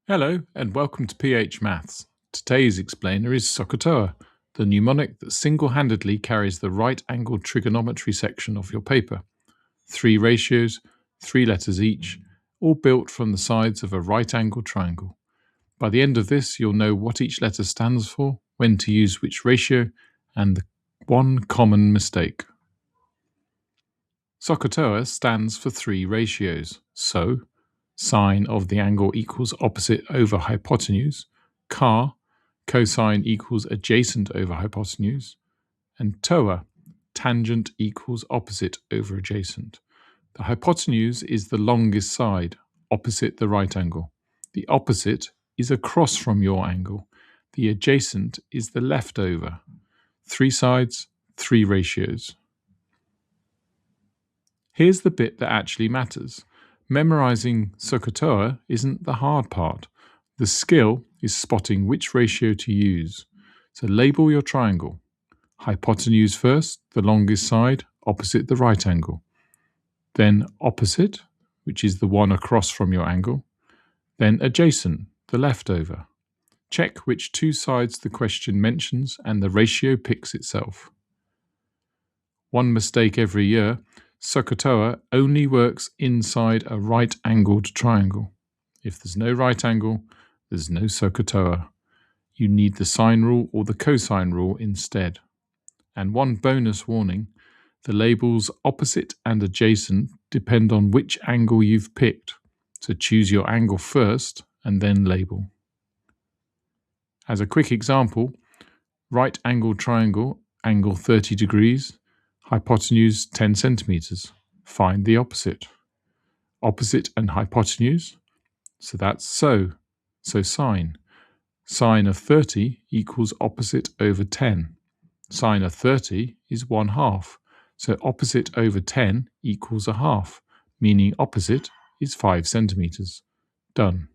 Hello and welcome to PH Maths. Today's explainer is SOHCAHTOA, the mnemonic that single-handedly carries the right-angled trigonometry section of your paper. 3 ratios, 3 letters each, all built from the sides of a right-angled triangle. By the end of this, you'll know what each letter stands for, when to use which ratio, and the one common mistake. SOHCAHTOA stands for 3 ratios, so sine of the angle equals opposite over hypotenuse, cosine equals adjacent over hypotenuse, and TOA, tangent equals opposite over adjacent. The hypotenuse is the longest side, opposite the right angle. The opposite is across from your angle. The adjacent is the left over. 3 sides, 3 ratios. Here's the bit that actually matters. Memorizing SOHCAHTOA isn't the hard part. The skill is spotting which ratio to use. So label your triangle. Hypotenuse first, the longest side, opposite the right angle. Then opposite, which is the one across from your angle. Then adjacent, the left over. Check which 2 sides the question mentions and the ratio picks itself. One mistake every year. SOHCAHTOA only works inside a right-angled triangle. If there's no right angle, there's no SOHCAHTOA. You need the sine rule or the cosine rule instead. And one bonus warning, the labels opposite and adjacent depend on which angle you've picked. So choose your angle first and then label. As a quick example, right-angled triangle, angle 30 degrees, hypotenuse 10 centimeters. Find the opposite. Opposite and hypotenuse, so that's so sine. Sine of 30 equals opposite over 10. Sine of 30 is 1/2, so opposite over 10 equals 1/2, meaning opposite is 5 centimeters. Done.